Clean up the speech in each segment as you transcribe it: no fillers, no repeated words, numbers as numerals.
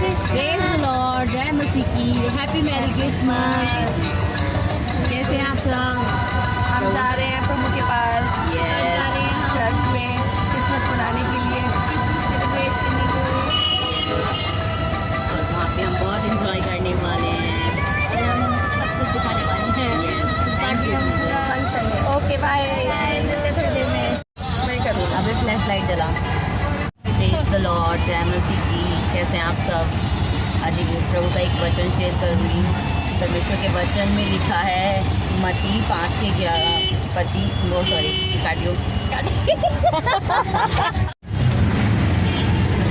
Praise the Lord, जय मसीह की, हैप्पी मैरी क्रिसमस। कैसे हैं आप सब? हम जा रहे हैं प्रभु के पास चर्च में क्रिसमस मनाने के लिए, और वहाँ पे हम बहुत इंजॉय करने वाले हैं, सब कुछ दिखाने वाले हैं। Thank you. फंक्शन में। Okay bye. मैं करूँगा। अभी फ्लैश लाइट जला। प्रेज द लॉर्ड, जय मसीह की। कैसे हैं आप सब? आज एक प्रभु का एक वचन शेयर करूँगी। परमेश्वर के वचन में लिखा है मत्ती 5:11 पति नो सॉरी काटियो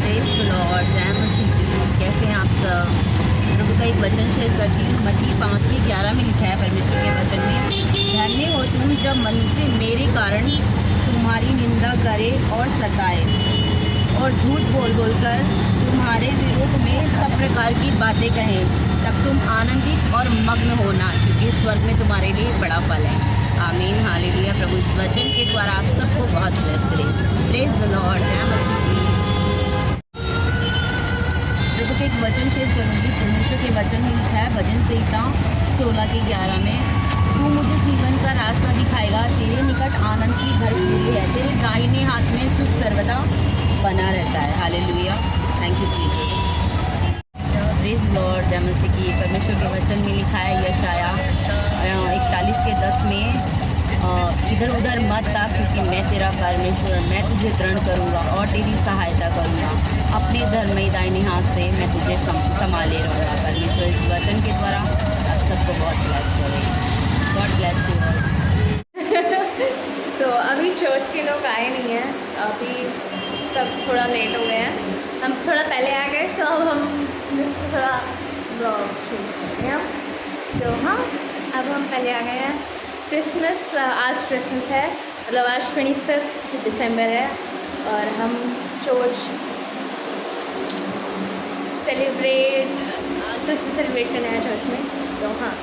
प्रेज द लॉर्ड, जय मसीह की। कैसे हैं आप सब? प्रभु का एक वचन शेयर करती हूँ। मत्ती 5:11 में लिखा है परमेश्वर के वचन में, धन्य हो तुम जब मनुष्य मेरे कारण तुम्हारी निंदा करे और सताए और झूठ बोल बोलकर तुम्हारे विरोध में सब प्रकार की बातें कहें, तब तुम आनंदित और मग्न होना, क्योंकि स्वर्ग में तुम्हारे लिए बड़ा फल है। आमीन, हालेलुया। प्रभु इस वचन के द्वारा आप सबको बहुत ब्लेस करें। प्रेज द लॉर्ड, जय मसीह। प्रभु के एक वचन शेयर करूँगी। परमेश्वर के वचन में लिखा है भजन संहिता 16:11 में, तू मुझे जीवन का रास्ता दिखाएगा, तेरे निकट आनंद की भरपूरी है, तेरे दाहिने हाथ में सुख सर्वदा बना रहता है। Hallelujah, thank you Jesus. Praise Lord, जय मसीह की। परमेश्वर के वचन में लिखा है यशाया 41:10 में, इधर उधर मत ताक, क्योंकि मैं तेरा परमेश्वर, मैं तुझे दृढ़ करूँगा और तेरी सहायता करूँगा, अपने धर्ममय दाहिने हाथ से मैं तुझे संभाले रहूँगा। परमेश्वर इस वचन के द्वारा आप सबको बहुत ब्लेस करें। God bless you all. तो अभी चर्च के लोग आए नहीं हैं, अभी सब थोड़ा लेट हो गए हैं। हम थोड़ा पहले आ गए तो अब हम थोड़ा ब्लॉग शूट करते हैं। तो हाँ, अब हम पहले आ गए हैं। क्रिसमस, आज क्रिसमस है, मतलब आज 25 दिसंबर है और हम चर्च क्रिसमस सेलिब्रेट करने आए चर्च में। तो हाँ,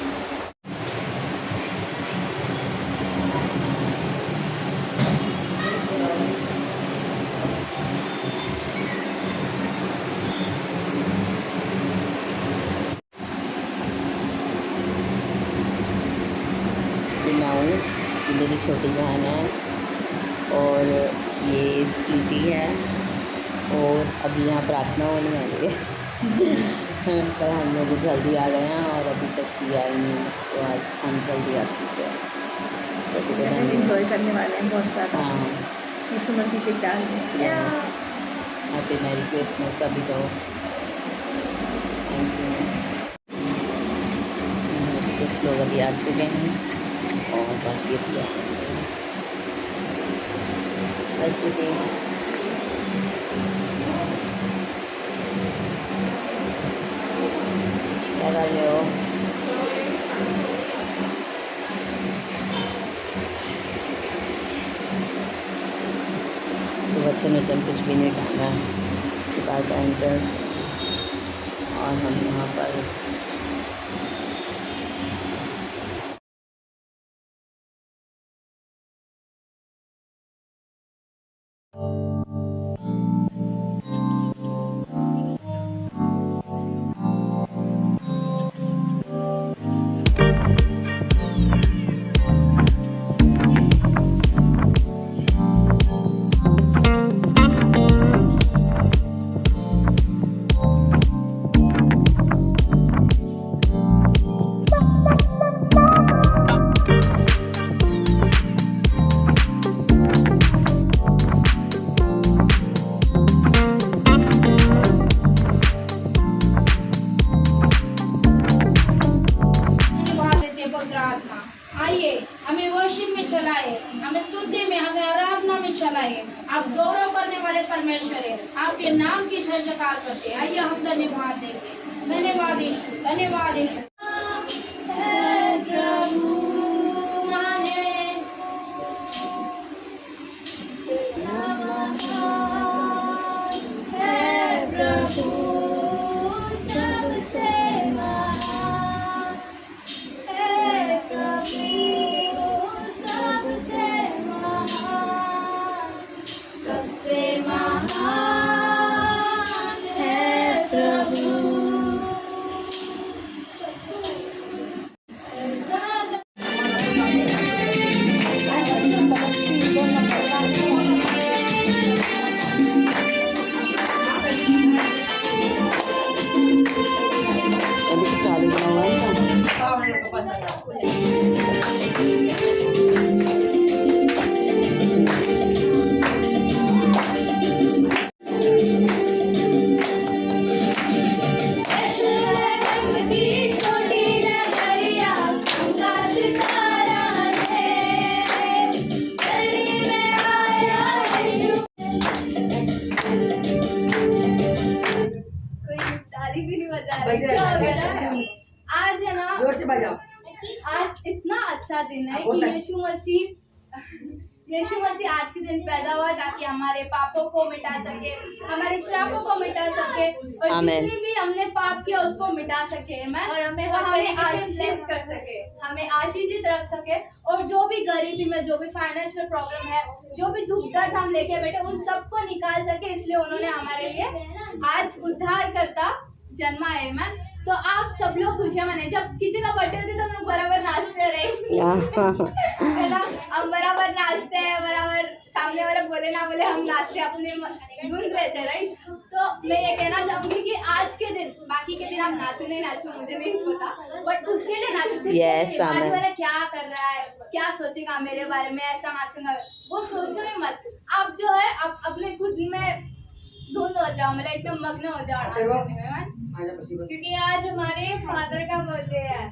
मैं हूँ, ये मेरी छोटी बहन है और ये स्वीटी है, और अभी यहाँ प्रार्थना होने वाली है पर हम लोग जल्दी आ गए हैं और अभी तक ये आई नहीं, तो आज हम जल्दी आ चुके हैं। तो एंजॉय करने वाले हैं बहुत ज़्यादा। हाँ, यीशु मसीह के प्यार में। हैप्पी मैरी क्रिसमस अभी तो। Thank you. कुछ लोग अभी आ चुके हैं और बाकी ऐसे क्या कर रहे हो? तो बच्चों ने चल कुछ भी नहीं टांगा है पास एंट्रेंस, और हम यहाँ पर आइए हमें वर्शिप में चलाए, हमें स्तुति में, हमें आराधना में चलाए। आप गौरव करने वाले परमेश्वर है, आपके नाम की जय जयकार करते हैं। आइए हम धन्यवाद देंगे। धन्यवाद यीशु, धन्यवाद यीशु। सबसे महान है प्रभु। क्या हो गया? आज है ना, जोर से बजाओ। आज इतना अच्छा दिन है बहुत कि है। यीशु मसीह आज के दिन पैदा हुआ ताकि हमारे पापों को मिटा सके, हमारे श्रापों को मिटा सके और आमीन। जितनी भी हमने पाप किया उसको मिटा सके और हमें आशीषित कर सके, हमें आशीषित रख सके। और जो भी गरीबी में, जो भी फाइनेंशियल प्रॉब्लम है, जो भी दुख दर्द हम लेके बैठे, उन सबको निकाल सके, इसलिए उन्होंने हमारे लिए आज उद्धार करता जन्मा है। मैन तो आप सब लोग खुशियां मनाए। जब किसी का बर्थडे होती है तो हम लोग बराबर नाचते रहे है ना, हम बराबर नाचते हैं, बराबर सामने वाला बोले ना बोले हम नाचते अपने धुन रहते, राइट। तो मैं ये कहना चाहूंगी कि आज के दिन, बाकी के दिन आप नाचो नहीं नाचो मुझे नहीं पता, बट उसके लिए नाचो। Yes, बाजू amen. वाला क्या कर रहा है, क्या सोचेगा मेरे बारे में, ऐसा नाचूंगा, वो सोचो ही मत। आप जो है आप अपने खुद में धुंध हो जाओ, मतलब एकदम मग्न हो जाओ नाचने में, man। आजा बच्ची बस। क्योंकि आज हमारे फादर का बर्थडे है।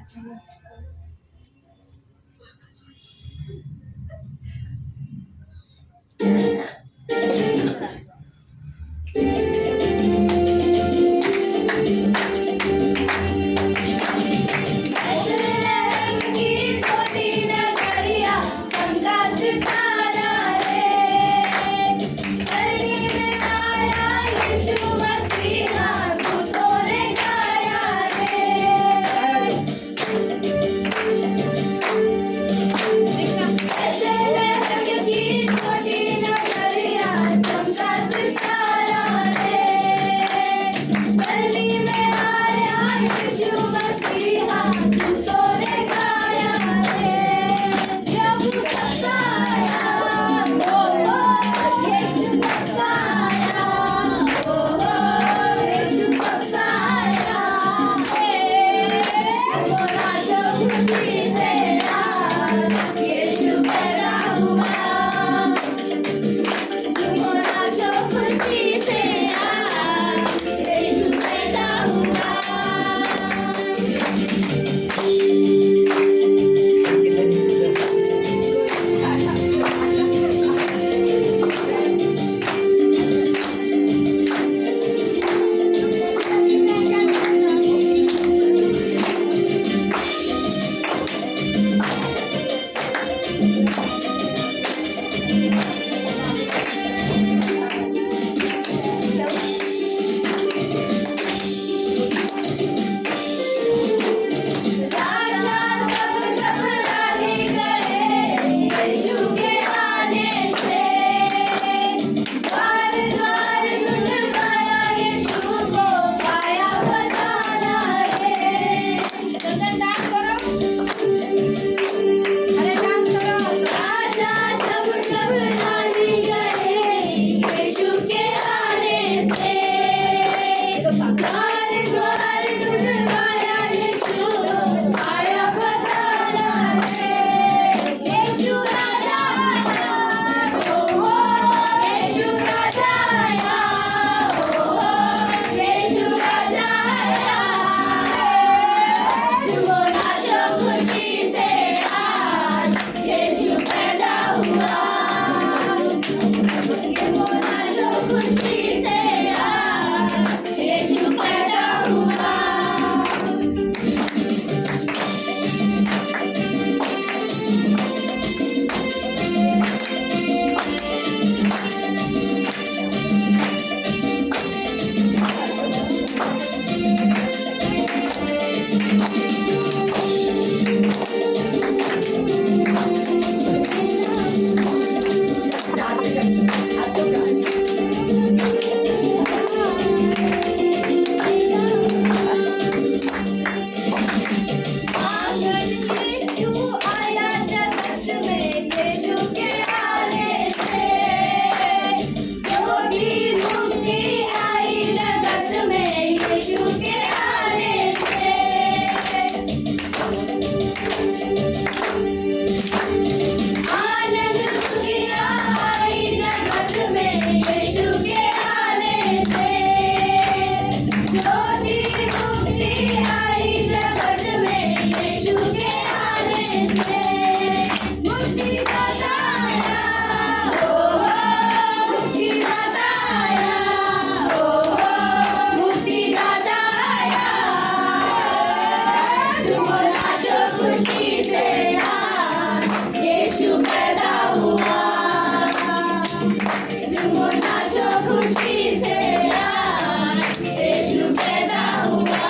खुशी से आज यीशु पैदा हुआ,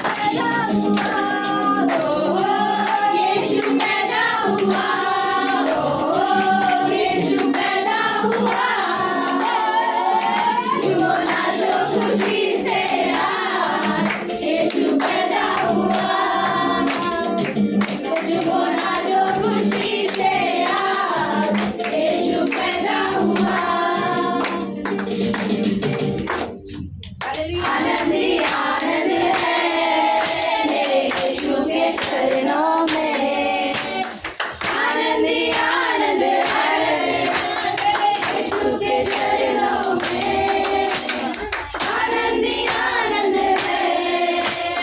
पैदा हुआ, ओ यीशु पैदा हुआ, ओ यीशु पैदा हुआ। झूमो नाचो खुशी से आज यीशु पैदा हुआ, झूमो नाचो खुशी से आज यीशु पैदा हुआ। आनंद ही आनंद है मेरे यीशु के चरणों में, आनंद ही आनंद है मेरे यीशु के चरणों में, आनंद ही आनंद है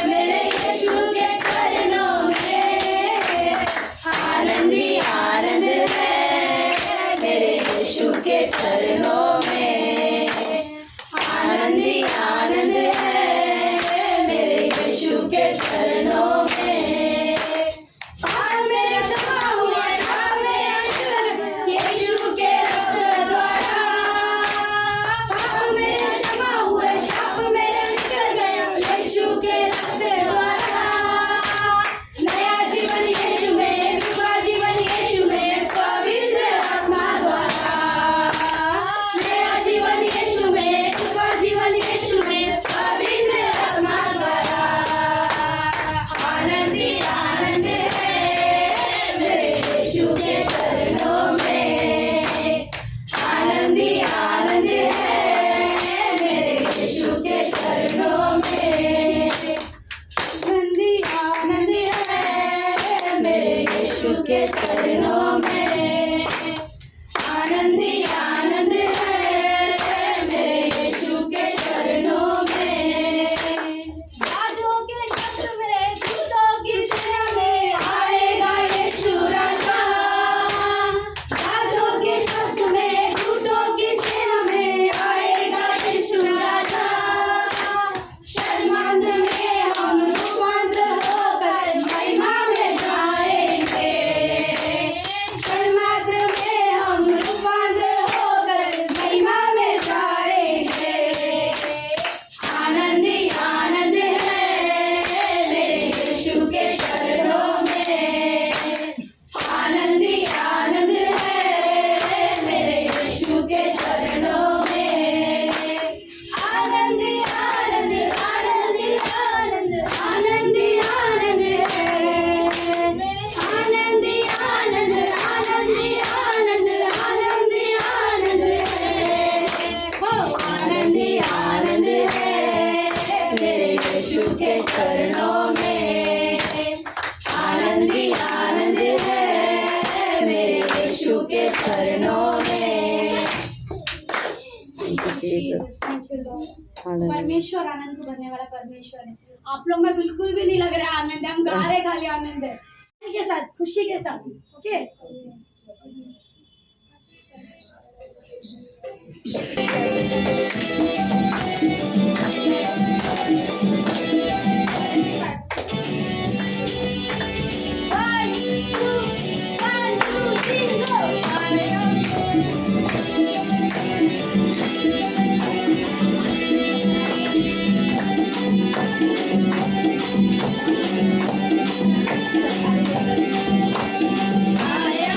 मेरे यीशु के चरणों में, आनंद ही आनंद है मेरे यीशु के चरणों में, आनंद ही आनंद है मेरे यीशु के चरणों में। पाप मेरे क्षमा हुए, पाप मेरे अंतर यीशु के रक्त द्वारा, पाप मेरे क्षमा हुए, पाप मेरे अंतर गए यीशु के रक्त द्वारा। नया जीवन यीशु में, नया जीवन यीशु में, पवित्र आत्मा द्वारा। नया जीवन यीशु में, नया जीवन यीशु में, पवित्र आत्मा द्वारा। आनंद ही आनंद है मेरे यीशु के चरणों में, आनंद ही आनंद है मेरे यीशु के चरणों में, आनंद ही आनंद है मेरे यीशु के चरणों में, आनंद ही आनंद है मेरे यीशु के चरणों में। राजों के छत्र में, दूतों की सेना में आएगा यीशु राजा, राजों के छत्र में, दूतों की सेना में आएगा यीशु राजा। शर्मांद में हम रूपांतर होकर महिमा में जाएंगे, शर्मांद में हम रूपांतर होकर महिमा में जाएंगे। आनंद ही आनंद है मेरे यीशु के चरणों में, आनंद ही आनंद है मेरे यीशु के चरणों में, आनंद ही आनंद, आनंद ही आनंद, आनंद ही आनंद है, आनंद ही आनंद, आनंद ही आनंद, आनंद ही आनंद है, हो आनंद ही आनंद है मेरे यीशु के चरणों में, आनंद ही आनंद है मेरे यीशु के चरणों में। परमेश्वर आनंद को भरने वाला परमेश्वर है। आप लोग में बिल्कुल भी नहीं लग रहा है आनंद है, हम गा रहे खाली आनंद है के साथ, खुशी के साथ। ओके आया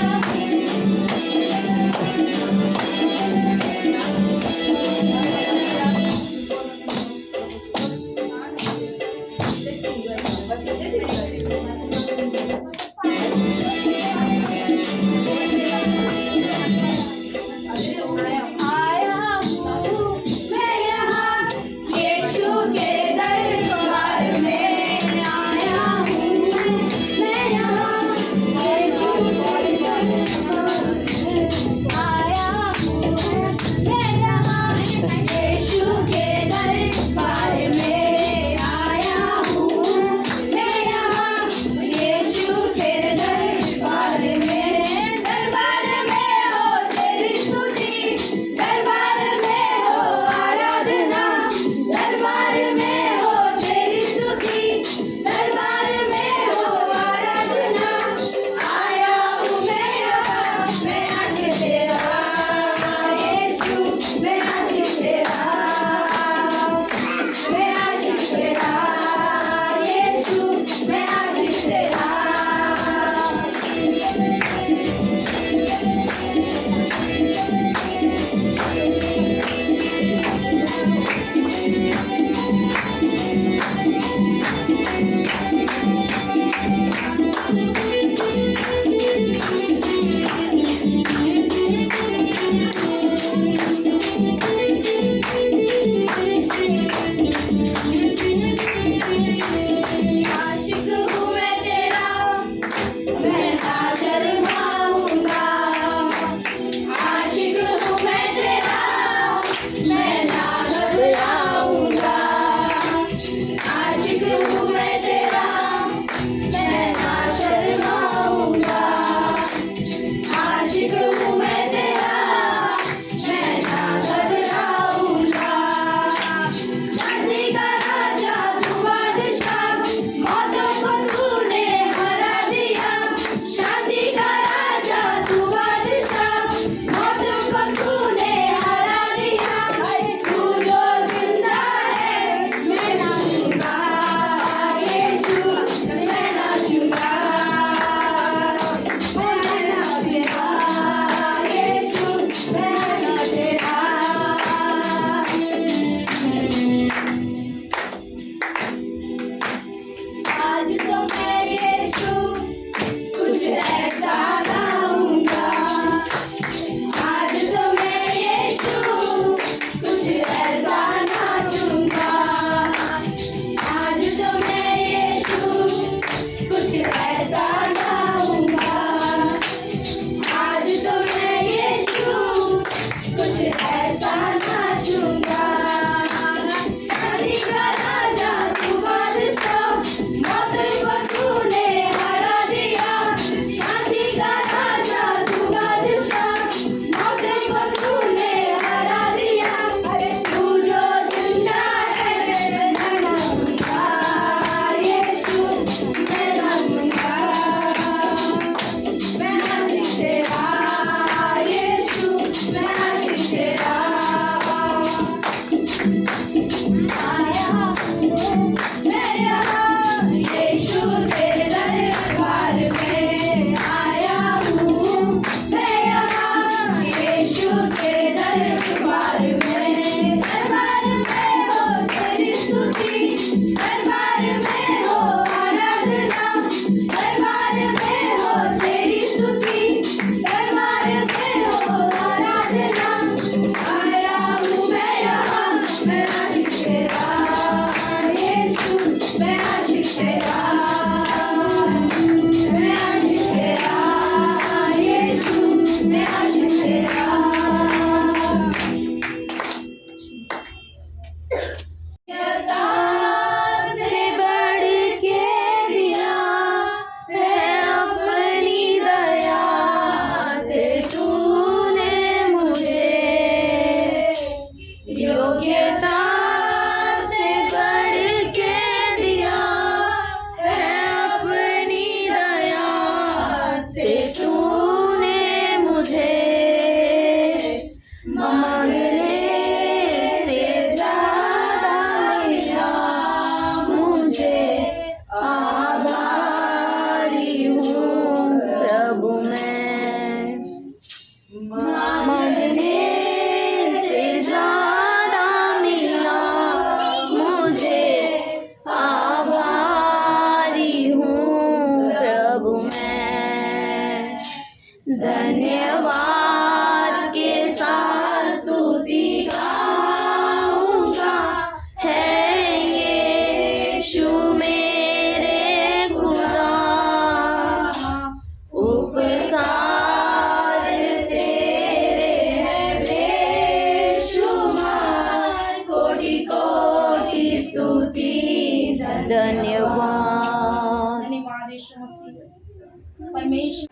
धन्यवाद। धन्यवाद यीशु मसीह। परमेश्वर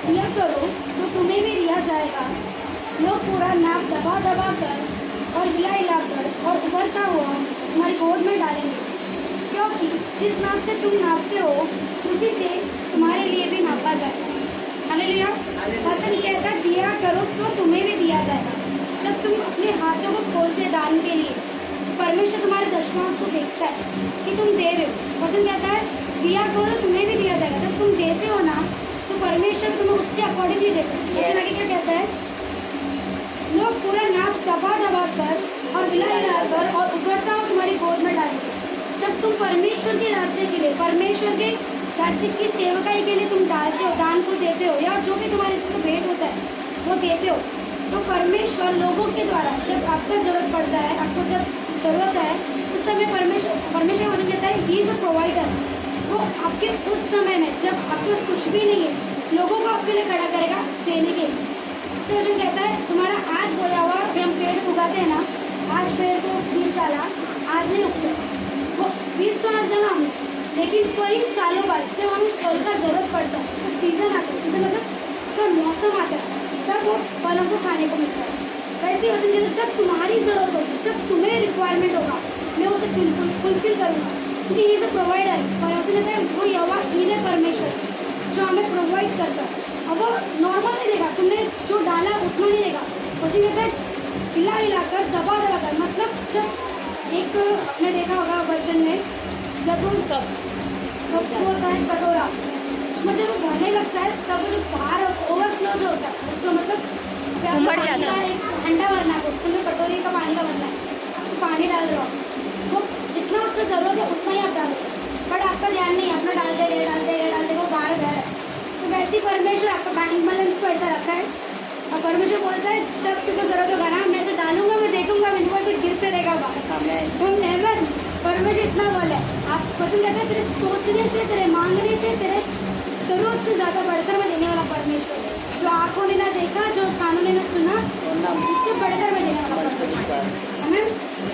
दिया करो तो तुम्हें भी दिया जाएगा। लोग पूरा नाप दबा दबा कर और हिला हिला कर और उभरता हुआ तुम्हारी गोद में डालेंगे, क्योंकि जिस नाप से तुम नापते हो उसी से तुम्हारे लिए भी नापा जाएगा। हालेलुया। वचन कहता है दिया करो तो तुम्हें भी दिया जाएगा। जब तुम अपने हाथों को खोलते दान के लिए, परमेश्वर तुम्हारे दशमांश को देखता है कि तुम दे रहे हो। वचन कहता है दिया करो तुम्हें भी दिया जाएगा। जब तुम देते हो ना तो परमेश्वर तुम्हें उसके अकॉर्डिंगली देता है। वचन आगे क्या कहता है? लोग हिला हिलाकर और उभरता हुआ तुम्हारी गोद में डालेंगे। जब तुम परमेश्वर के राज्य के लिए, परमेश्वर के राज्य की सेवकाई के लिए तुम डालते हो, दान को देते हो या जो भी तुम्हारे से भेंट होता है वो देते हो, तो परमेश्वर लोगों के द्वारा जब आपको ज़रूरत पड़ता है, आपको जब ज़रूरत है उस समय परमेश्वर वचन कहता है ही इज़ अ प्रोवाइडर। वो आपके उस समय में जब आपके पास कुछ भी नहीं है, लोगों को आपके लिए खड़ा करेगा देने के लिए। इससे वचन कहता है तुम्हारा आज बोया हुआ अभी हम पेड़ उगाते हैं ना, आज पेड़ को 20 डाला, आज नहीं उगते, वो 20 तो आज डाला हमने, लेकिन कई सालों बाद जब हमें फल का ज़रूरत पड़ता है, उसका सीज़न आता है, सीज़न मतलब उसका मौसम आता है, तब वो फलों को खाने को मिलता है। वैसे ही वचन कहता है जब तुम्हारी ज़रूरत होगी, जब तुम्हें रिक्वायरमेंट होगा, मैं उसे फुलफिल करूँगा, क्योंकि ही इज़ अ प्रोवाइडर। और वचन कहता है वो यहोवा ईरे परमेश्वर जो हमें प्रोवाइड करता है। अब वो नॉर्मल नहीं देगा, तुमने जो डाला उतना नहीं देगा। वचन कहता है हिला हिलाकर दबा दबा कर, मतलब जब एक आपने देखा होगा वचन में जब वो होता है कटोरा, उसमें जब वो भरने लगता है तब वो जो बाहर ओवरफ्लो जो होता है उसको मतलब उमड़ जाता है। एक अंडा भरना है, तुम्हें कटोरी का पानी का भरना है, आप पानी डाल रहे हो, वो जितना उसको ज़रूरत है उतना ही आप डालो, बट आपका ध्यान नहीं, अपना डालते वो बाहर गया है। तो वैसे ही परमेश्वर आपका बैंक बैलेंस को ऐसा रखा है और परमेश्वर बोलता है जब तुमको ज़रूरत होगा ना मैं इसे डालूंगा, मैं देखूंगा, मेरे को ऐसे गिरते रहेगा बाहर। तो नेवर, परमेश्वर इतना बोला है। आप वचन कहते हैं तेरे सोचने से, तेरे मांगने से, तेरे ज़रूरत से ज़्यादा बढ़कर मैं देने वाला परमेश्वर है। जो आँखों ने ना देखा, जो कानों ने ना सुना, उससे बढ़कर मैं देने वाला परमेश्वर हमें।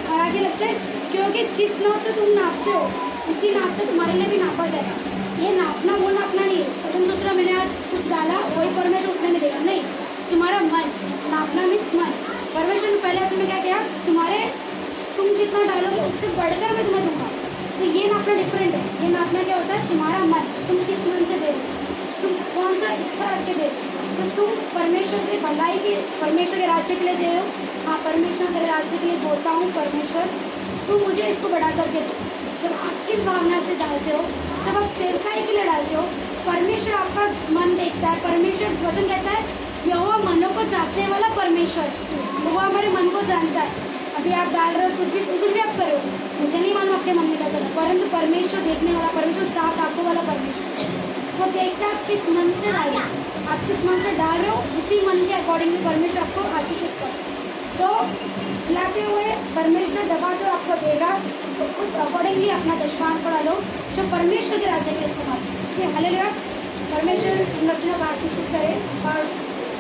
और आगे लगता है क्योंकि जिस नाप से तुम नापते हो उसी नाप से तुम्हारे लिए भी नापा जाएगा। ये नापना वो नापना नहीं है तुम सोच रहे हो मैंने आज कुछ डाला वही परमेश्वर उतने में देगा, नहीं, तुम्हारा मन नापना मीन्स मन। परमेश्वर ने पहले आपसे क्या किया, तुम जितना डालोगे उससे बढ़कर मैं तुम्हें दूंगा। तो ये नापना डिफरेंट है। ये नापना क्या होता है, तुम्हारा मन, तुम किस मन से दे रहे हो, तुम कौन सा इच्छा रख के दे रहे हो। तो तुम परमेश्वर की भलाई के, परमेश्वर के राज्य के लिए दे रहे हो। हाँ, परमेश्वर के राज्य के लिए बोलता हूँ परमेश्वर तुम मुझे इसको बढ़ा करके दो। जब आप इस भावना से डालते हो, जब आप सेवकाई के लिए डालते हो, परमेश्वर आपका मन देखता है। परमेश्वर वचन कहता है यहोवा मनों को जांचने वाला परमेश्वर, वो हमारे मन को जानता है। अभी आप डाल रहे हो कुछ भी आप करो, मुझे नहीं मालूम आपके मन में क्या करना, परंतु परमेश्वर देखने वाला परमेश्वर, साथ आंखों वाला परमेश्वर, वो देखता है आप किस मन से डाल रहे हो। आप जिस मन से डाल रहे हो उसी मन के अकॉर्डिंगली परमेश्वर आपको आशीषित करे। तो खिलाते हुए परमेश्वर दबा जो आपको देगा, तो उस अकॉर्डिंगली अपना दशमांश बढ़ा लो जो परमेश्वर के राज्य के लिए इस्तेमाल। ये हालेलुया, परमेश्वर इन बच्चों को आशीषित करे। और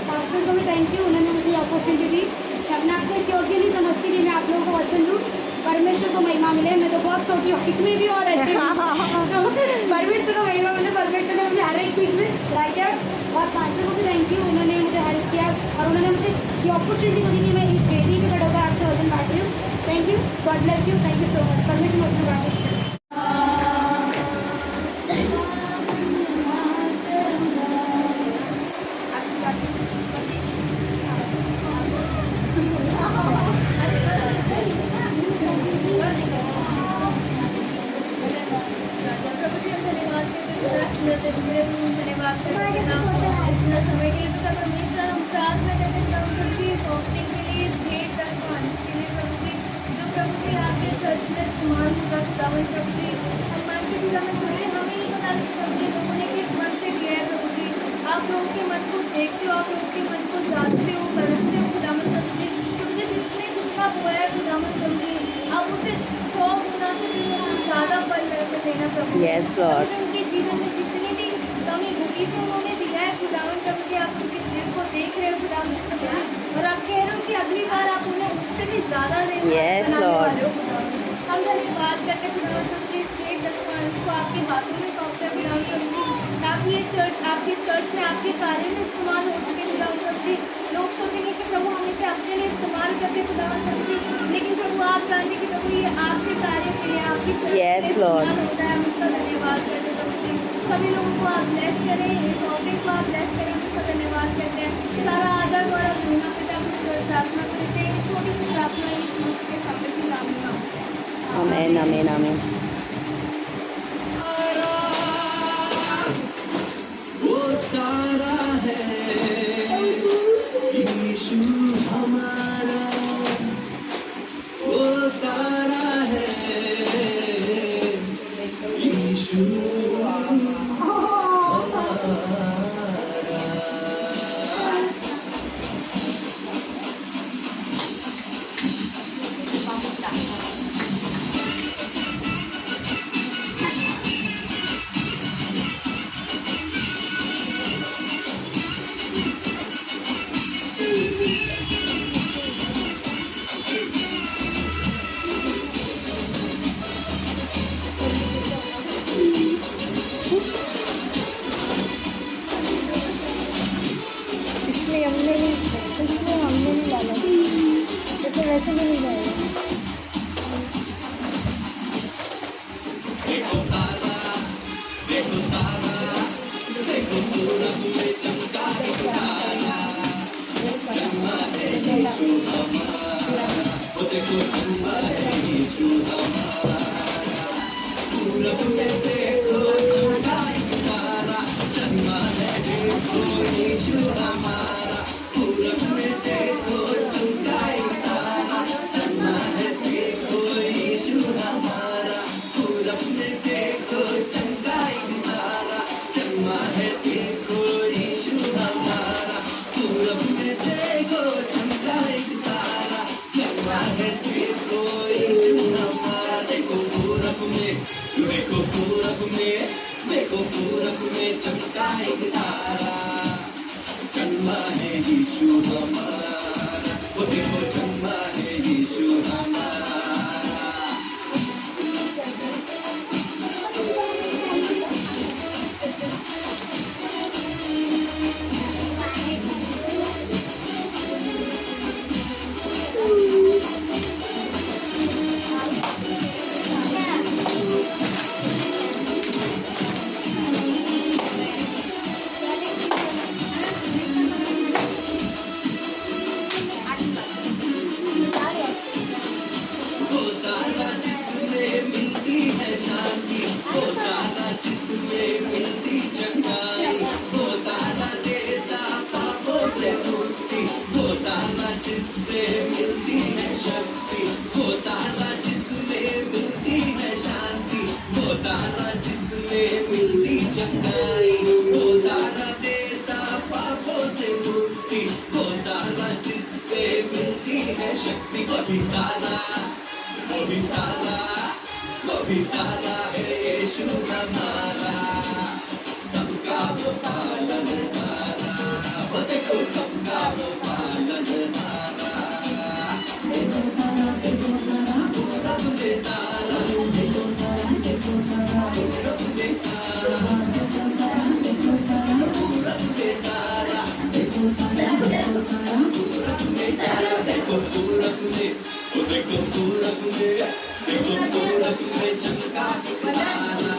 पास्टर को भी थैंक यू, उन्होंने मुझे अपॉर्चुनिटी दी। मैं अपने आप को इस योग्य नहीं समझती कि मैं आप लोगों को वचन दूँ। परमेश्वर को महिमा मिले, मैं तो बहुत छोटी हूँ, इतनी भी और ऐसी तो परमेश्वर को महिमा मिले, परमेश्वर ने मुझे हर एक चीज़ में ला किया। और पास्टर को भी थैंक यू, उन्होंने मुझे हेल्प किया और उन्होंने मुझे ये अपॉर्चुनिटी को दी कि मैं इस वेदी पे खड़े होकर आपसे वचन बांट रही हूँ। Thank you, God bless you, thank you so much. परमेश्वर वचन बांटे। आप लोगों के मन को देखते हो, आप लोगों के मन को जानते हो, परखते हो खुदावन समझे। तो मुझे जिसने जितना बोया है खुदावन समझे, आप उसे 100 गुना से भी ज़्यादा फल देना प्रभु। Yes, Lord. उनके जीवन में जितनी भी कमी घटी से उन्होंने दिया है खुदावन समझे, आप उनके दिल को देख रहे हो खुदावन समझे, और आप कह रहे हो कि अगली बार आप उन्हें उससे भी ज़्यादा देना Yes, Lord. हम धन्यवाद करते खुदावन समझे इस दशमांश को आपके हाथों में सौंपते खुदावन समझे, ताकि ये चर्च आपके चर्च में आपके कार्य में इस्तेमाल हो सके खुदावन समझे। लोग सोचेंगे कि प्रभु हम इसे अपने लिए इस्तेमाल करते खुदावन समझे, लेकिन प्रभु आप जानते कि प्रभु ये आपके कार्य के लिए, आपकी चर्च में Yes, Lord. इस्तेमाल होता है। हम उसका धन्यवाद करते प्रभु जी। सभी लोगों को आप ब्लेस करें, इस ऑफिस को आप ब्लेस करें, उसका धन्यवाद करते हैं। सारा आदर द्वारा धुना पिता को प्रार्थना करते हैं। छोटी सी प्रार्थना इस मनुष्य के सामने की नाम में आमीन, आमीन, आमीन। वो तारा है यीशु हमारा, वो है देखो यीशु हमारा। देखो पूरब में, देखो पूरब में, देखो पूरब में चमका एक तारा, जन्मा है यीशु हमारा। वो देखो जन्मा है यीशु हमारा। वो तारा जिसमें मिलती है शांति, वो तारा जिसमें मिलती चंगाई, वो तारा देता पापों से मुक्ति, वो तारा जिससे मिलती है शक्ति, वो तारा जिसमें मिलती है शांति, वो तारा जिसमें मिलती चंगाई, वो तारा देता पापों से मुक्ति, वो तारा जिससे मिलती है शक्ति। वही तारा, वही तारा, वही तारा है यीशु हमारा, सबका वो पालनहारा। वो देखो सबका वो पालनहारा। देखो तारा, देखो तारा, पूरब में तारा, देखो तारा, देखो तारा, पूरब में तारा, देखो तारा, देखो तारा, पूरब में तारा, देखो तारा, देखो तारा, पूरब में तारा। देखो पूरब में, वो देखो पूरब में, देखो पूरब में चमका तारा,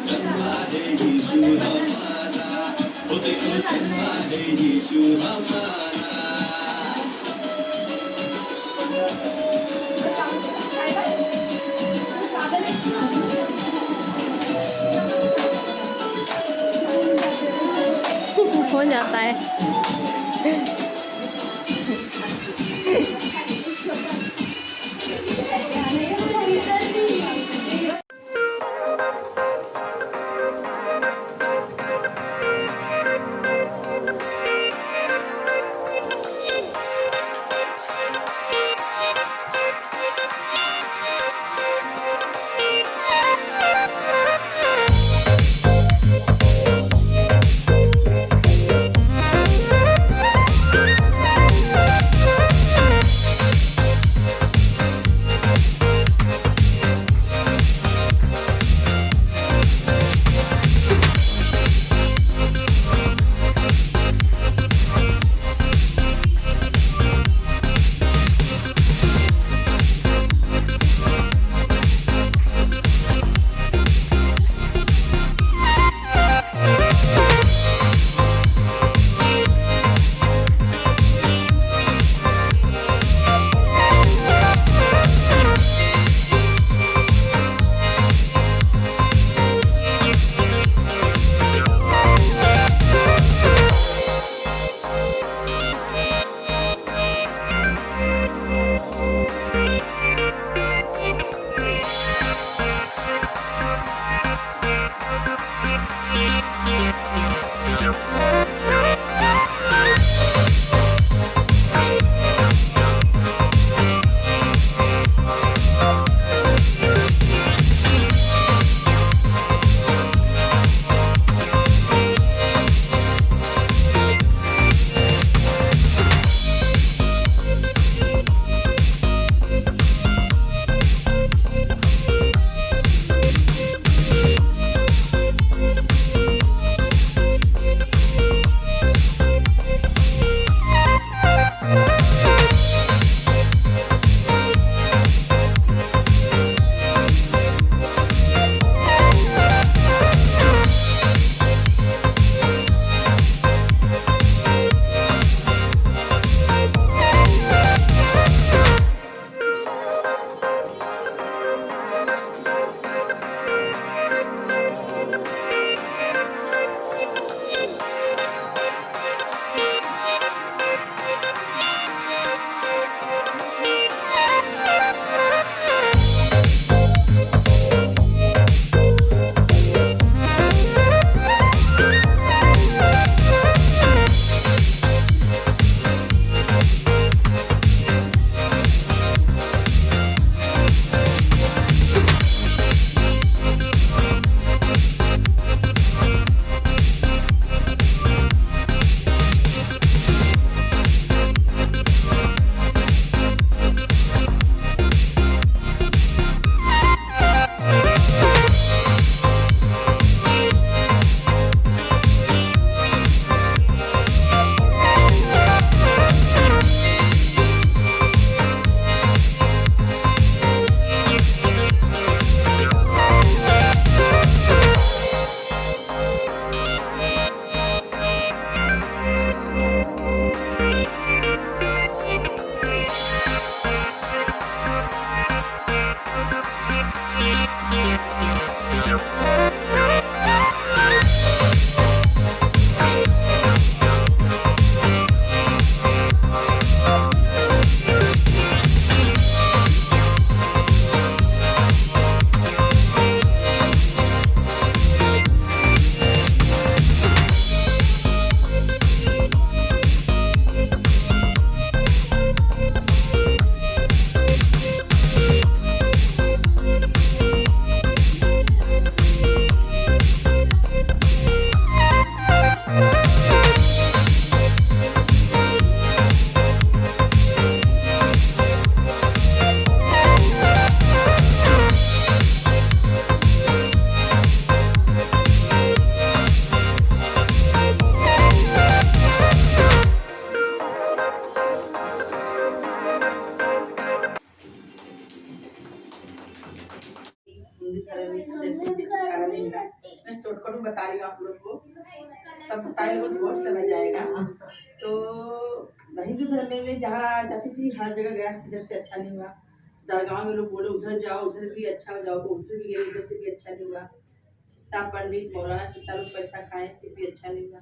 जन्मा है यीशु हमारा। वो देखो जन्मा है यीशु हमारा। हो जाता है। हिंदू धर्म में जैसे कि छुटकारा नहीं मिला, मैं शॉर्टकट में बता रही हूँ आप लोग को, सब बताए लोग बहुत समझ जाएगा। तो हिंदू धर्म में जहाँ जाती थी हर जगह गया, इधर से अच्छा नहीं हुआ। दरगाह में लोग बोले उधर जाओ, उधर भी अच्छा हो, जाओ तो उधर भी गए, उधर से भी अच्छा नहीं हुआ। कितना पंडित मौलाना कितना लोग पैसा खाए फिर भी अच्छा नहीं हुआ।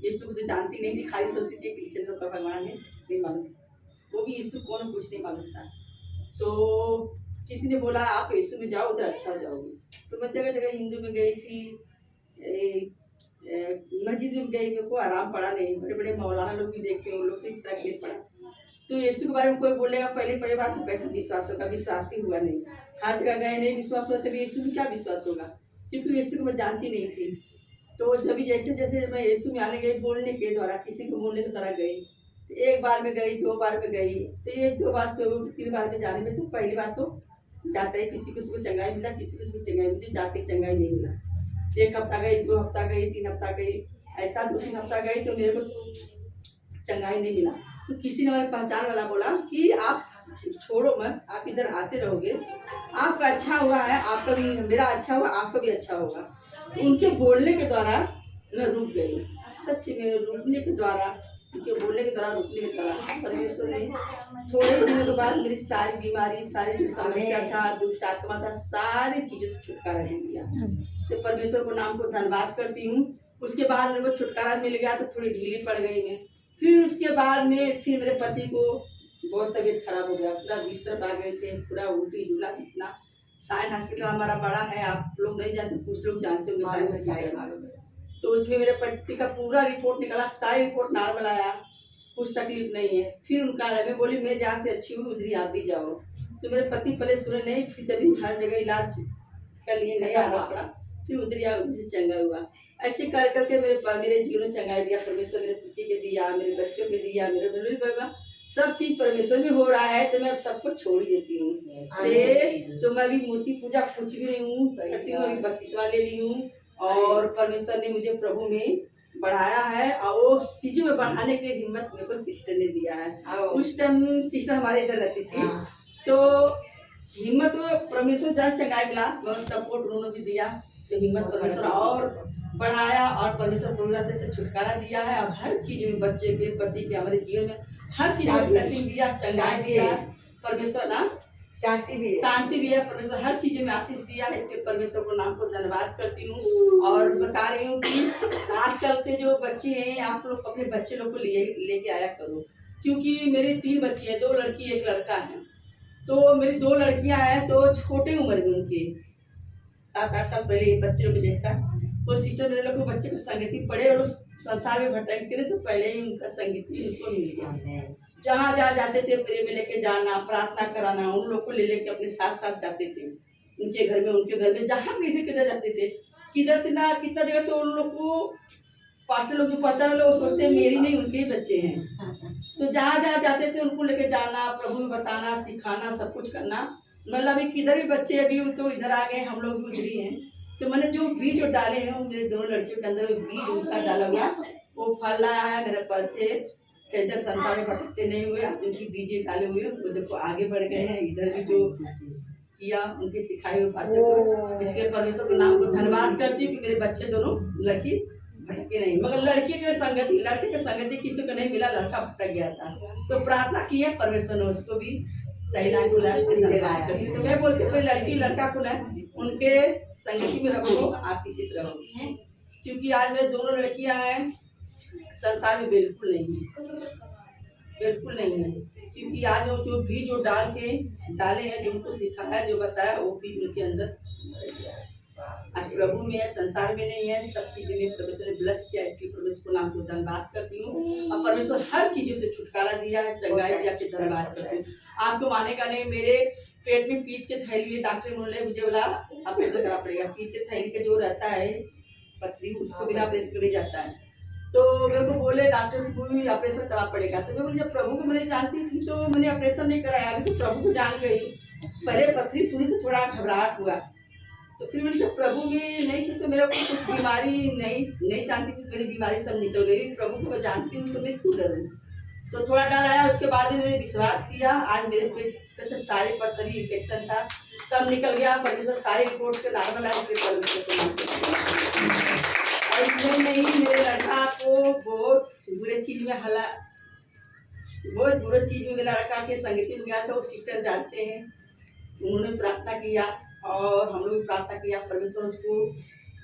यीशु को तो जानती नहीं थी, खाली सोचती थी क्रिश्चियन लोग का भगवान है, नहीं मालूम वो भी यीशु कौन कुछ नहीं मालूम था। तो किसी ने बोला आप यीशु में जाओ उधर अच्छा हो जाओगे। तो मैं जगह जगह हिंदू में गई थी, मस्जिद में गई, मेरे को आराम पड़ा नहीं। बड़े बड़े मौलाना लोग भी देखे, उन लोग से तकलीफ पड़ा। तो यीशु के बारे में कोई बोलेगा पहले बात तो कैसे विश्वास होगा, विश्वास ही हुआ नहीं। हर जगह गए नहीं विश्वास हुआ, तभी यीशु में क्या विश्वास होगा, क्योंकि यीशु को मैं जानती नहीं थी। तो जब जैसे जैसे मैं यीशु में आने गई, बोलने के द्वारा, किसी को बोलने के द्वारा गई, तो एक बार में गई, 2 बार में गई, तो 1-2 बार तो 3 बार में जाने में तो पहली बार तो जाते ही किसी को चंगाई मिला, किसी को चंगाई मिली, जाते चंगाई नहीं मिला। 1 हफ्ता गई, 2 हफ्ता गई, 3 हफ्ता गई, ऐसा 2-3 हफ्ता गई तो मेरे को चंगाई नहीं मिला। तो किसी ने हमारे पहचान वाला बोला कि आप छोड़ो मत, आप इधर आते रहोगे, आपका अच्छा हुआ है, आपका भी मेरा अच्छा हुआ, आपका भी अच्छा होगा। तो उनके बोलने के द्वारा मैं रुक गई, सच में रुकने के द्वारा, उनके बोलने के द्वारा, रुकने के द्वारा परमेश्वर ने थोड़े दिनों के बाद मेरी सारी बीमारी, सारी जो समस्या था, दुष्ट आत्मा था, सारी चीजों से छुटकारा दे दिया। तो परमेश्वर को नाम को धन्यवाद करती हूँ। उसके बाद मेरे को छुटकारा मिल गया तो थोड़ी ढीली पड़ गई मैं। फिर उसके बाद में फिर मेरे पति को बहुत तबीयत खराब हो गया, पूरा बिस्तर पर आ गए थे, पूरा उल्टी झूला कितना। साइन हॉस्पिटल हमारा बड़ा है, आप लोग नहीं जानते, कुछ लोग जानते होंगे साइन हॉस्पिटल। तो उसमें मेरे पति का पूरा रिपोर्ट निकला, सारी रिपोर्ट नॉर्मल आया, कुछ तकलीफ नहीं है। फिर उनका मैं बोली मैं जहाँ से अच्छी हूँ उधर ही आप भी जाओ। तो मेरे पति पहले सुने नहीं, फिर तभी हर जगह इलाज के लिए नहीं आना पड़ा, फिर उधर ही उधर से चंगा हुआ। ऐसे कर करके मेरे जीवन में चंगाई दिया परमेश्वर, मेरे पति के दिया, मेरे बच्चों के दिया, मेरे डिलीवरी बाबा, सब चीज परमेश्वर में हो रहा है। तो मैं अब सबको छोड़ देती हूँ। तो मैं अभी मूर्ति पूजा कुछ भी नहीं हूँ करती हूँ, अभी बत्तीसवां ले ली हूँ। और परमेश्वर ने मुझे प्रभु में बढ़ाया है, और वो चीजों में बढ़ाने के लिए हिम्मत मेरे को सिस्टर ने दिया है। उस टाइम सिस्टर हमारे इधर रहती थी, तो हिम्मत परमेश्वर जहाँ चंगाई मिला, मैं सपोर्ट उन्होंने भी दिया, तो हिम्मत परमेश्वर और बढ़ाया, और परमेश्वर पूरी से छुटकारा दिया है। अब हर चीज में, बच्चे के, पति के, हमारे जीवन में हर चीज में ब्लेसिंग दिया, चंगाई दिया परमेश्वर ना, शांति भी है परमेश्वर, हर चीज में आशीष दिया है। इसके परमेश्वर को नाम को धन्यवाद करती हूँ। और बता रही हूँ कि आजकल के जो बच्चे हैं, आप लोग अपने बच्चे लोग को लेके आया करो, क्योंकि मेरी 3 बच्ची है, 2 लड़की 1 लड़का है। तो मेरी 2 लड़कियां हैं, तो छोटे उम्र में उनके 7-8 साल पहले बच्चे लोग जैसा वो सिस्टर मेरे लोग को बच्चे को संगीत पढ़े, और संसार में भटकने से पहले ही उनका संगीत उनको मिल गया। जहाँ जाते थे प्रेम में लेके जाना, प्रार्थना कराना, उन लोग को ले लेके अपने साथ साथ जाते थे उनके घर में, जहाँ भी किधर जाते थे, कितना जगह। तो उन लोग को पास्टर लोग जो पहचान लोग सोचते हैं मेरी नहीं, उनके ही बच्चे हैं। तो जहाँ जाते थे उनको लेके जाना, प्रभु में बताना, सिखाना, सब कुछ करना। मतलब अभी किधर भी बच्चे अभी तो इधर आ गए, हम लोग भी उधर ही हैं। तो मैंने जो बीज जो डाले हैं वो मेरे 2 लड़कियों के अंदर बीज उनका डाला हुआ, वो फल लाया है। मेरे बच्चे इधर संसार में भटकते नहीं हुए, उनकी बीज डाले हुए वो देखो आगे बढ़ गए हैं। इधर भी जो किया उनके सिखाए हुए बातें को, इसलिए परमेश्वर के नाम को धन्यवाद करती हूँ कि मेरे बच्चे दोनों लड़की भटके नहीं। मगर लड़के के संगति किसी को नहीं मिला, लड़का भटक गया था। तो प्रार्थना की है, परमेश्वर ने उसको भी सही लाइन बुला के नीचे लाया करती। तो मैं बोलती हूँ कोई लड़की लड़का को ना उनके संगति में रखो, आशीषित रहो, क्योंकि आज मेरे दोनों लड़कियां हैं संसार में बिल्कुल नहीं है, बिल्कुल नहीं है, क्योंकि आज वो जो बीज जो डाले हैं, जो उनको सिखाया, जो बताया, वो बीज उनके अंदर आज प्रभु में है, संसार में नहीं है। सब चीजों में परमेश्वर ने ब्लेस किया, इसलिए परमेश्वर को नाम को धन्यवाद करती हूँ। और परमेश्वर हर चीजों से छुटकारा दिया है, चंगाई दिया, के धन्यवाद करती हूँ। आपको मानेगा नहीं, मेरे पेट में पीत के थैली है, डॉक्टर बोले मुझे बोला ऑपरेशन करना पड़ेगा। पीत के थैली का जो रहता है पथरी, उसको बिना ऑपरेशन करे जाता है। तो मेरे को बोले डॉक्टर को भी ऑपरेशन करना पड़ेगा। तो मैं बोली जब प्रभु को मैंने जानती थी तो मैंने ऑपरेशन नहीं कराया, अभी तो प्रभु को जान गई। पहले पथरी सुनी तो थोड़ा घबराहट हुआ, तो फिर मैंने जब प्रभु में नहीं थी तो मेरा कुछ बीमारी नहीं जानती थी, मेरी बीमारी सब निकल गई। प्रभु को मैं जानती हूँ तो मैं क्यों डरूँ। तो थोड़ा डर आया, उसके बाद मैंने विश्वास किया। आज मेरे पेट से सारे पथरी इन्फेक्शन था सब निकल गया। परमेश्वर सारी रिपोर्ट पे नॉर्मल आया, फिर परमेश्वर को और इसमें नहीं, मेरे लड़का को बहुत बुरे चीज में हला, बहुत बुरे चीज में मेरा लड़का के संगति में गया। तो सिस्टर जानते हैं, उन्होंने प्रार्थना किया और हम लोग भी प्रार्थना किया। परमेश्वर उसको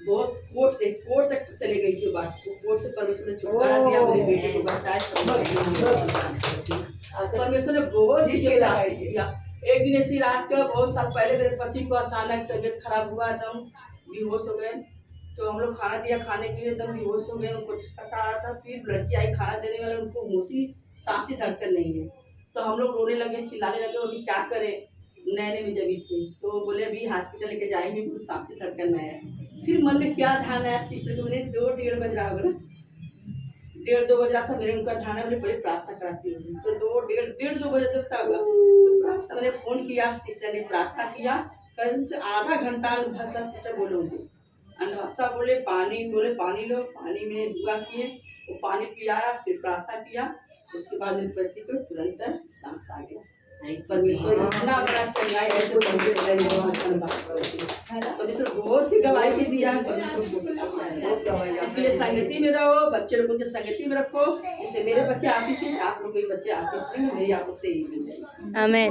बहुत कोर्ट तक चले गई थी बात, कोर्ट से परमेश्वर ने छुटकारा दिया, मेरे बेटे को बचाया। परमेश्वर ने बहुत चीजें किया। एक दिन ऐसी रात का बहुत साल पहले मेरे पति को अचानक तबीयत खराब हुआ, एकदम बेहोश हो गए। तो हम लोग खाना दिया, खाने के लिए एकदम बेहोश हो गए, उनको झटका सा आ रहा था। फिर लड़की आई खाना देने वाले, उनको मुंह सांस धड़कन नहीं है। तो हम लोग रोने लगे, चिल्लाने लगे, अभी क्या करें, नए में जबी थे। तो बोले अभी हॉस्पिटल लेके जाएंगे, कुछ सांस धड़कन नहीं है। फिर मन में क्या ध्यान आया, सिस्टर को मैंने 2-1:30 बज रहा होगा ना, 1:30-2 बज रहा था, मेरे उनका ध्यान है, बोले बड़ी प्रार्थना कराती हूँ। तो 2-1:30-2 बजे तक था हुआ, तो प्रार्थना मैंने फोन किया, सिस्टर ने प्रार्थना किया, करीब से आधा घंटा भाषा सिस्टर बोलोगे भाषा बोले पानी लो, पानी में दुआ किए, वो पानी पिलाया, फिर प्रार्थना किया। उसके बाद मेरे पति को तुरंत सांस आ गया। परमेश्वर इतना बड़ा चंगाई है, तो परमेश्वर बहुत सी गवाही भी दिया है। इसलिए संगति में रहो, बच्चे लोगों की संगति में रखो, इससे मेरे बच्चे आशीष हैं, आप लोग के बच्चे आशीष हैं, मेरी आप लोग से यही मिल जाएगी। आमीन।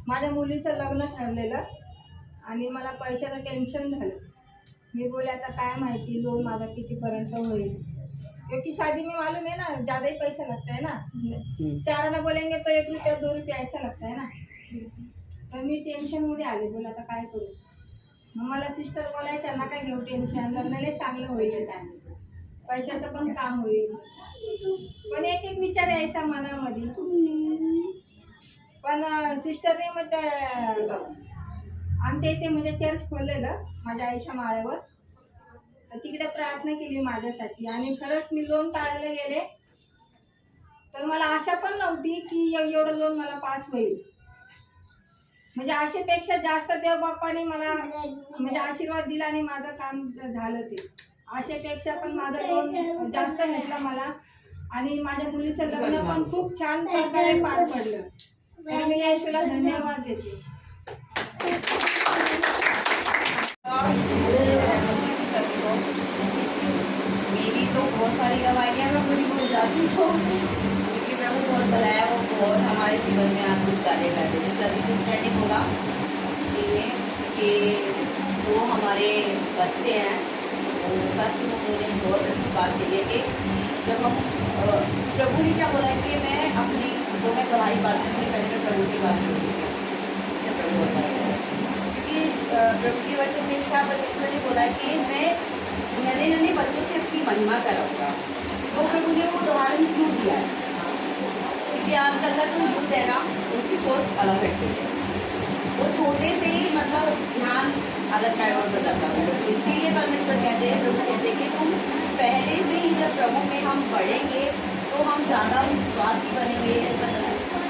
माझ्या मुलीचं लग्न ठरलेलं आणि मला पैशाचं टेन्शन झालं। मी बोले आता काय माहिती लोन माझा कितीपर्यंत होईल, क्योंकि शादी में मालूम है ना ज़्यादा ही पैसा लगता है ना, 4 आना बोलेंगे तो 1 रुपया 2 रुपया ऐसा लगता है ना। तर मी टेन्शनमध्ये आले, बोला आता काय करू। मग मला सिस्टर बोलायच्या नका घेऊ टेन्शन, लग्नाला चांगलं होईल, काय पैशाचं पण काम होईल। पण एक विचार यायचा मनामध्ये। पण सिस्टरने मग आमच्या इथे म्हणजे चर्च खोललेलं माझ्या आईच्या माळ्यावर, तर तिकडे प्रार्थना केली माझ्यासाठी। आणि खरंच मी लोन काढायला गेले तर मला आशा पण नव्हती की एवढं लोन मला पास होईल। म्हणजे आशेपेक्षा जास्त देव बाप्पाने मला म्हणजे आशीर्वाद दिला आणि माझं काम झालं। ते आशेपेक्षा पण माझं लोन जास्त भेटलं मला आणि माझ्या मुलीचं लग्न पण खूप छान प्रकारे पार पडलं। तर मी येशूला धन्यवाद देते। मेरी तो बहुत सारी गवाहियाँ मैं पूरी भूल जाती हूँ, क्योंकि प्रभु बहुत बुलाया, वो बहुत हमारे जीवन में आत्मिक कार्य करते हैं। जैसे अभी सिस्टर ने बोला कि जो हमारे बच्चे हैं वो सच में उन्होंने बहुत अच्छी बात कही है कि जब हम प्रभु ने क्या बोला कि मैं अपनी जो मैं गवाही बात करूँगी, पहले मैं प्रभु की बात करूँगी। प्रभु बताया क्योंकि प्रभु के वचन में लिखा, परमेश्वर ने बोला कि मैं नन्हे बच्चों से अपनी महिमा कराऊंगा। तो प्रभु ने वो उदाहरण क्यों दिया है, क्योंकि आजकल का जो यूथ है ना, उनकी सोच अलग हटती है। वो छोटे से ही मतलब ध्यान अलग डाइवर्ट हो जाता है। तो इसीलिए परमेश्वर कहते हैं, प्रभु कहते हैं कि तुम पहले से ही जब प्रभु में हम बढ़ेंगे तो हम ज़्यादा विश्वासी बनेंगे,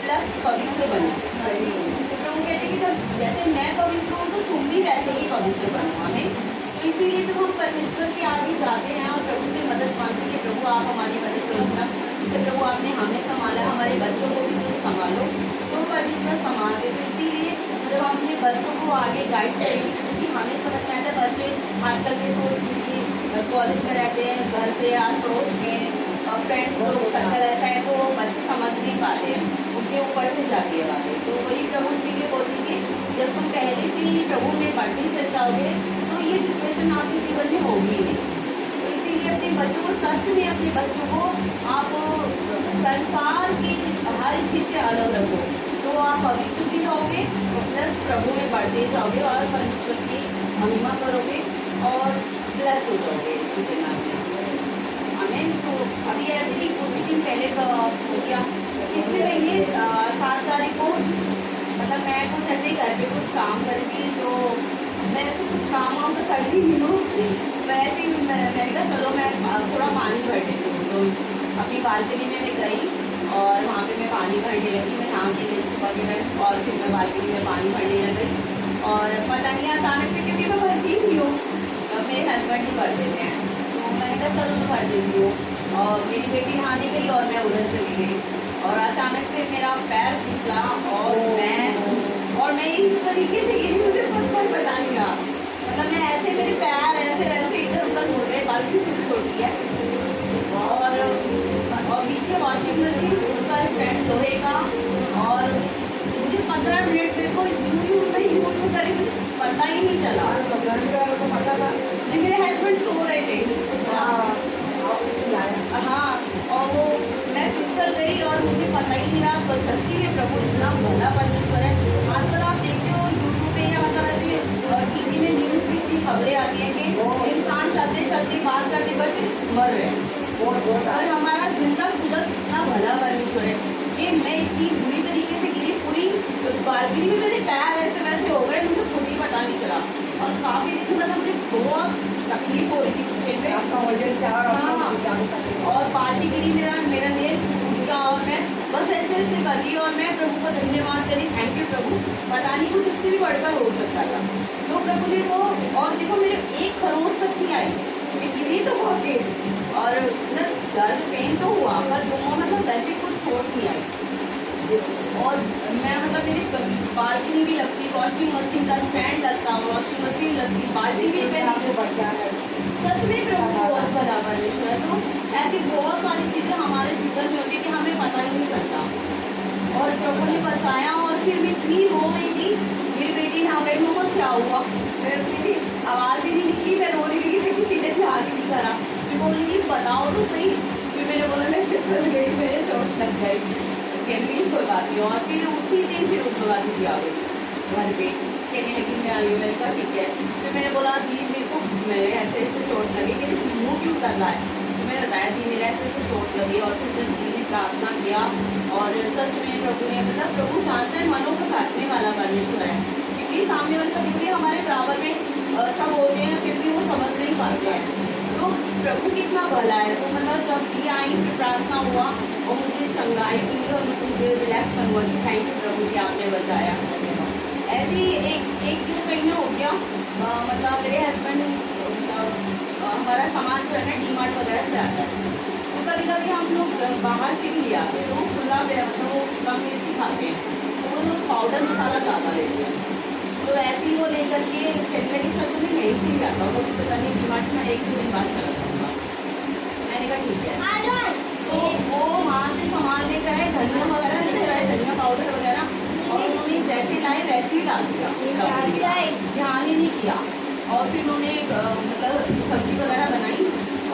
प्लस पवित्र बनेंगे। तो प्रभु कहते हैं कि जब जैसे मैं पवित्र हूँ तो तुम भी वैसे ही पवित्र बनो। हमें तो इसीलिए जब हम परमेश्वर के आगे जाते हैं और प्रभु से मदद मांगते हैं कि प्रभु आप हमारी मदद करो, जैसे प्रभु आपने हमें संभाला, हमारे बच्चों को भी तुम संभालो, तो परमेश्वर संभालते। तो इसीलिए जब हम अपने बच्चों को आगे गाइड करेंगे, क्योंकि हमें समझ में आता है बच्चे आजकल के सोच कि कॉलेज में रहते हैं, घर से आस पड़ोस में फ्रेंड्स लोग सर्कल ऐसा है तो बच्चे समझ नहीं पाते हैं, उनके ऊपर से जाती है बातें। तो वही प्रभु इसीलिए बोलती कि जब तुम पहले से ही प्रभु में बढ़ते चल जाओगे तो ये सिचुएशन आपके जीवन में होगी ही नहीं। तो इसीलिए अपने बच्चों को, सच में अपने बच्चों को आप संसार की हर चीज़ से अलग रखो, तो आप पवित्र भी रहोगे प्लस प्रभु में बढ़ते जाओगे और परमेश्वर की महिमा करोगे और ब्लेस हो जाओगे इसके नाम में। आमीन। तो अभी ऐसे ही कुछ दिन पहले हो गया, पिछले महीने 7 तारीख को, मतलब मैं कुछ ऐसे ही घर पे कुछ काम कर रही थी, तो मैं ऐसे कुछ काम वाम तो कर रही नहीं हूँ, वैसे ही मैंने कहा चलो मैं थोड़ा पानी भर लेती हूँ। तो अपनी बालकनी में मैं गई और वहाँ पे मैं पानी भरने लगी, मैं नाम के लिए वगैरह, और फिर मैं बालकनी में पानी भरने लग गई और पता नहीं अचानक से, क्योंकि मैं भरती ही नहीं हूँ, मेरे हस्बैंड ही भर देते हैं, तो मैंने कहा चलो मैं भर देती हूँ। और मेरी बेटी नहाने गई और मैं उधर चली गई और अचानक से मेरा पैर फिसला और मैं इस तरीके से गिरी, मुझे कुछ पता नहीं रहा, मतलब मैं ऐसे, मेरे पैर ऐसे इधर उधर मुड़ गए, बाल्टी छोटी है और नीचे वॉशिंग मशीन, उसका स्टैंड लोहे का, और मुझे 15 मिनट मेरे को यूँ करी, मुझे पता ही नहीं चला। मेरे हस्बैंड सो रहे थे, हाँ, और वो मैं फिसल गई और मुझे पता ही नहीं रहा। तो सच्ची में प्रभु इतना भोला परमेश्वर है। आजकल आप देखते हो यूट्यूब पे या मतलब ऐसे टीवी में न्यूज़ में इतनी खबरें आती हैं कि इंसान चलते चलते बात करते बट मर रहे हैं, और हमारा जिंदा खुदा कितना भला परमेश्वर है कि मैं इतनी बुरी तरीके से गिरी, पूरी बालकनी में मेरे पैर ऐसे वैसे हो गए, मुझे खुद ही पता नहीं चला। और काफ़ी दिन मतलब मुझे बहुत तकलीफ हो रही थी उस टाइम पे, हाँ, और पार्टी गिरी, मेरा नेल टूट गया और मैं बस ऐसे कर दी और मैं प्रभु को धन्यवाद करी, थैंक यू प्रभु, पता नहीं कुछ इससे भी बढ़कर हो सकता था। तो प्रभु ने वो, और देखो मेरे एक खरोंच तक नहीं आई, मैं गिरी तो बहुत तेज और मतलब दर्द पेन तो हुआ, पर वो मतलब वैसे कुछ चोट नहीं आई। और मैं मतलब मेरी बाल्टी भी लगती, वॉशिंग मशीन का स्टैंड लगता, वॉशिंग मशीन लगती, बाल्टी भी सच में प्रभु बहुत भला परमेश्वर है। तो ऐसी बहुत सारी चीज़ें हमारे जीवन में होती कि हमें पता ही नहीं चलता, और प्रभु ने बचाया। और फिर मैं इतनी रो रही थी, मेरी बेटी नहा गई, मुझको क्या हुआ, मेरी आवाज़ ही नहीं निकली, मैं रो रही थी, मैं किसी ने ध्यान ही नहीं करा, फिर बोली बताओ तो सही, फिर मैंने बोला मैं फिसल गई, मेरे चोट लग गई, नहीं खुलवाती हूँ। और फिर उसी दिन फिर उठवा दी आ गई घर पे, कहने लगी मैं आई हूँ, मैंने कहा ठीक है। फिर मैंने बोला दी मेरे को मेरे ऐसे चोट लगी, मेरे मुँह क्यों कर रहा है, तो मैंने बताया दी मेरे ऐसे चोट लगी। और फिर जब दी ने प्रार्थना किया और सच में प्रभु ने, मतलब प्रभु जानते हैं मनों को साधने वाला परमेश्वर है, क्योंकि सामने वाले कभी भी हमारे बराबर में सब होते हैं फिर भी वो समझ नहीं पाते हैं। तो प्रभु कितना भला है। तो मतलब जब भी आई फिर प्रार्थना हुआ और मुझे चंगाई मिली और मुझे रिलैक्स करवा कि थैंक यू प्रभु कि आपने बचाया। ऐसे ही एक 2 महीने हो गया, मतलब मेरे हस्बैंड हमारा सामान जो है ना डीमार्ट वगैरह से आता है, तो कभी कभी हम लोग बाहर से भी ले आते हैं, तो वो खुला मतलब वो कम मिर्ची खाते हैं, तो वो लोग पाउडर मसाला ज़्यादा लेते हैं। तो ऐसे ही वो लेकर के कहने लगी सर तुम्हें यहीं से ही आता होगा, पता नहीं डीमार्ट में 1-2 दिन बाद चला जाऊँगा। मैंने कहा ठीक है। तो वो वहाँ से सामान लेकर आए, धनिया वगैरह लेकर आए, धनिया पाउडर वगैरह, और उन्होंने जैसे लाए वैसे ही डाल दिया, ध्यान ही नहीं किया। और फिर उन्होंने मतलब सब्जी वगैरह बनाई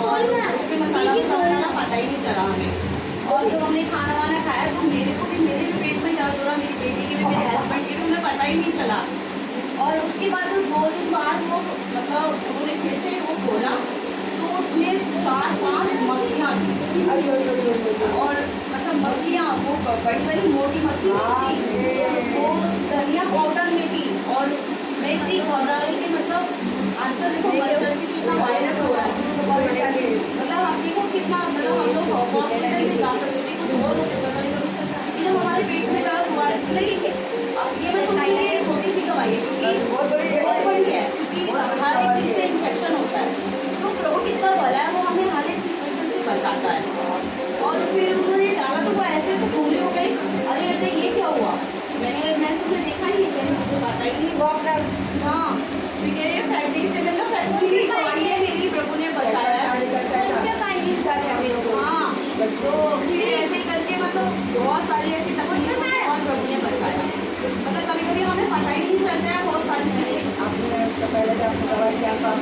और उसमें मसाला वगैरह पता ही नहीं चला हमें। और जब हमने खाना वाना खाया तो मेरे भी पेट में दर्द हो रहा, मेरी बेटी के भी, मेरे हस्बैंड के भी, उन्हें पता ही नहीं चला। और उसके बाद 2 दिन बाद वो मतलब उन्होंने फिर से वो खोला तो उसमें 4-5 मक्खियाँ थी, और मतलब मक्खियाँ वो बड़ी मोटी मक्खियाँ थी, वो धनिया पाउडर में थी। और मैं इतनी घबरा गई कि मतलब आजकल देखो मच्छर की कितना वायरस हो रहा है, मतलब आप देखो कितना, मतलब हम लोग हॉस्पिटल में जा सकते थे, कुछ और होते जब हमारे पेट में दर्द हुआ है, इसलिए ये मैं सुनाई छोटी सी दवाई है क्योंकि बहुत बड़ी है, क्योंकि हर एक चीज़ से इन्फेक्शन होता है। तो प्रभु कितना भला है, वो हमें हर एक सिचुएशन से बचाता है। और फिर उन्होंने डाला तो वो ऐसे पूरी हो गई, अरे अरे ये क्या हुआ, मैं तुमने देखा ही नहीं, मैंने मुझे पता ही नहीं। हाँ ठीक है, ये फैमिली से मतलब फैमिली दवाई है मेरी, प्रभु ने बचाया है। हाँ तो बहुत सारी ऐसी तकलीफों से और प्रभु ने बचाया। मतलब कभी कभी हमें पता ही नहीं चलता है बहुत सारी चीज़ें। आपने तो पहले जब आपको दवाई किया था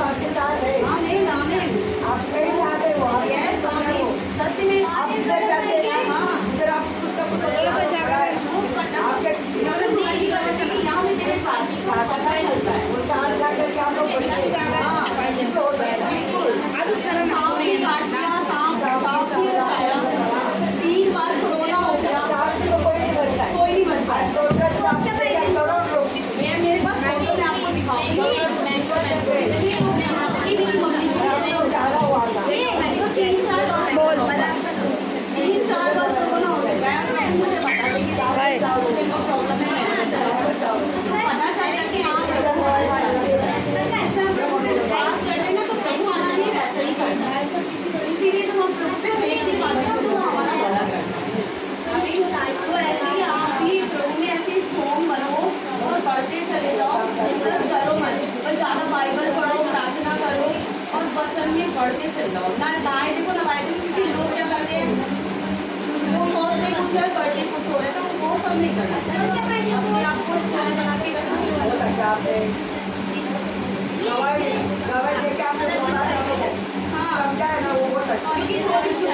आपके साथ है आमीन आमीन। आप मेरे साथ है वो यस आमीन। सच में आप इधर जाते हैं हाँ। इधर आप यहाँ में तेरे साथ ही पता ही होता है। वो साल जा करके आप लोग बढ़िया सांप भी काट दिया, सांप भी बचाया। 3 बार कोरोना हो गया, कोई नहीं बढ़ता है कोई नहीं बचा है। करोड़ लोग मेरे पास फोटो मैं आपको दिखाऊंगी। ज़्यादा हुआ था 3-4 बार कोरोना हो गया है। मुझे बता देगी मुझे प्रॉब्लम है, पता चला कि हाँ ऐसा हम प्रभु पे विश्वास करते हैं ना तो प्रभु हमारे लिए वैसा ही करता है। इसीलिए तो हम प्रभु पे फेंक नहीं पाते हैं, तो हमारा भला करता है। अभी तो ऐसे ही आप भी प्रभु में ऐसे स्ट्रॉन्ग बनो और बढ़ते चले जाओ। बस करो मत, पर ज़्यादा बाइबल पढ़ो, प्रार्थना करो और वचन में बढ़ते चले जाओ। ना दाएं देखो ना बाएं देखो, क्योंकि लोग क्या करते हैं वो सोचते कुछ है करते कुछ हो रहा है, तो वो सब नहीं करना चाहिए। अपने आप को स्ट्रॉन्ग बना के रखना क्योंकि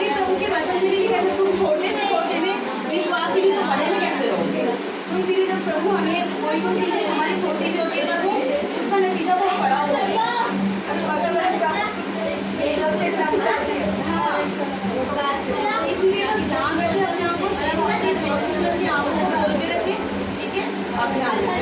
प्रभु के वचन में भी कैसे तुम छोटे से छोटे में विश्वास ही तो बड़े में कैसे रहोगे। तो इसीलिए जब प्रभु हमें कोई कोई चीज़ हमारी छोटी सी होती है तो उसका नतीजा बहुत बड़ा होता है। हाँ, तो इसीलिए ध्यान रखें अपने आप को, आंखों को खोल के रखें, ठीक है। आप ध्यान रखें।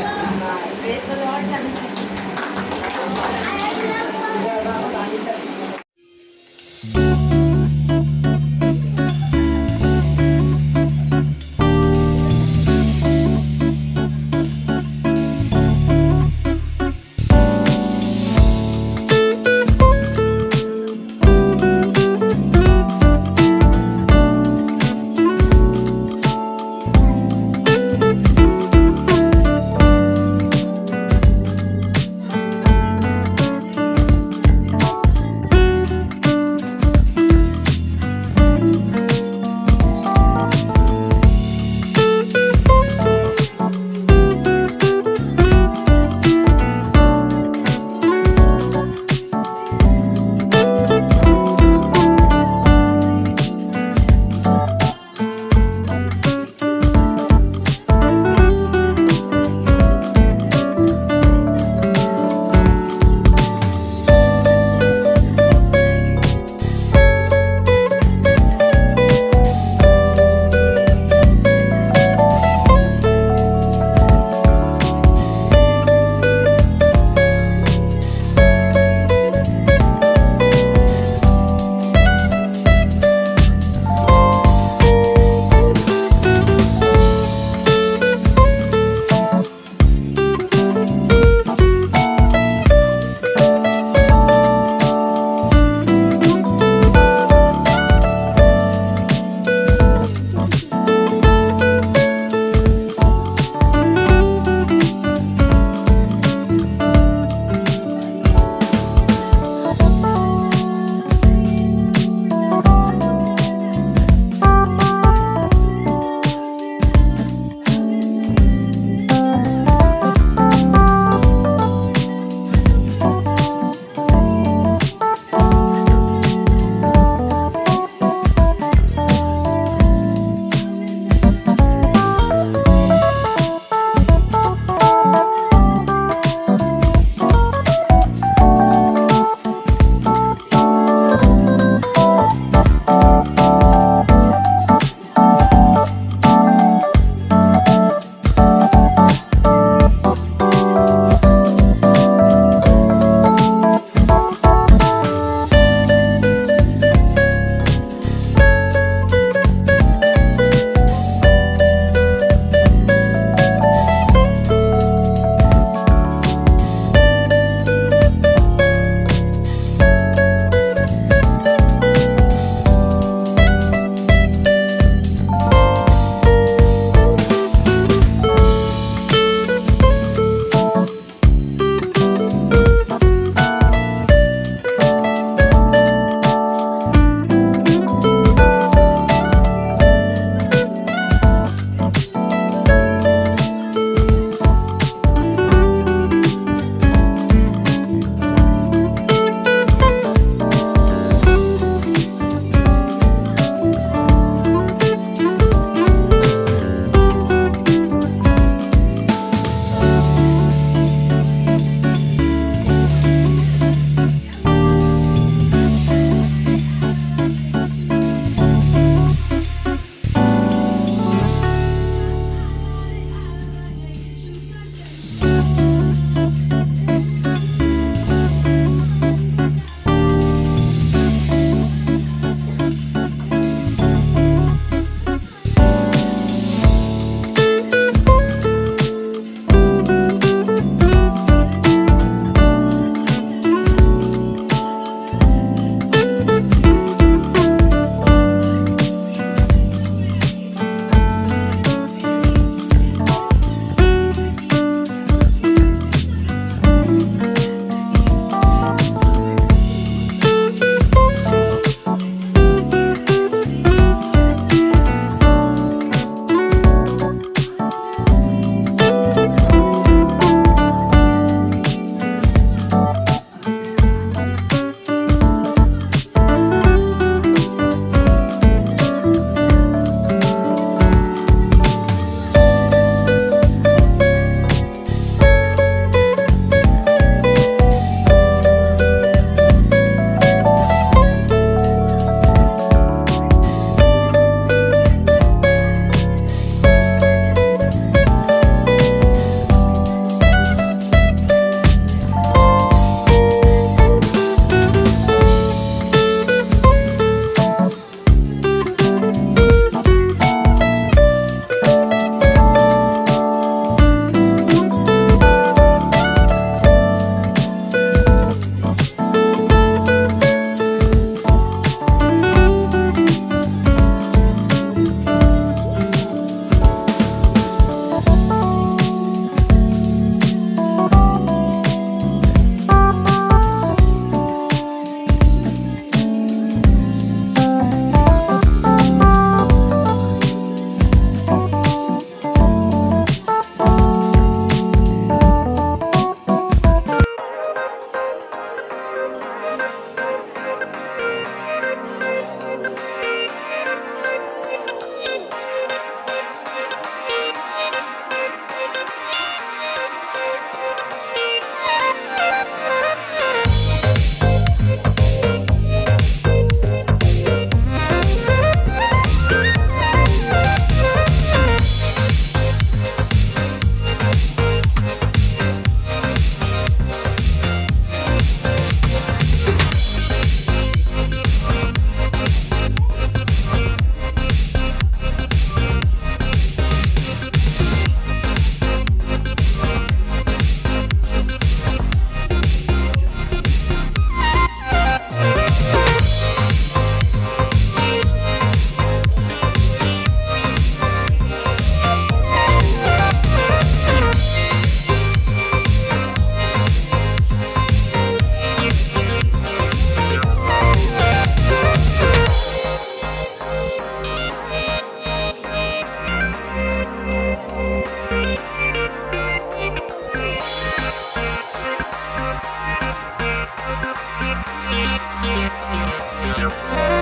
Thank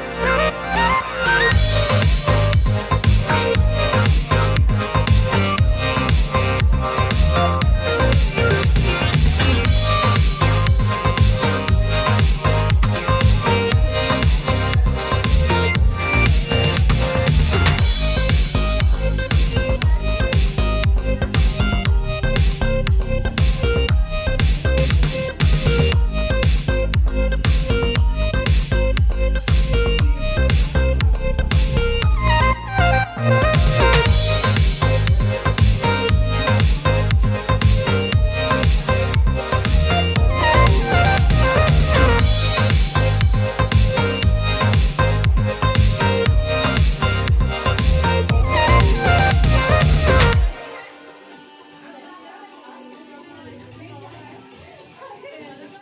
you.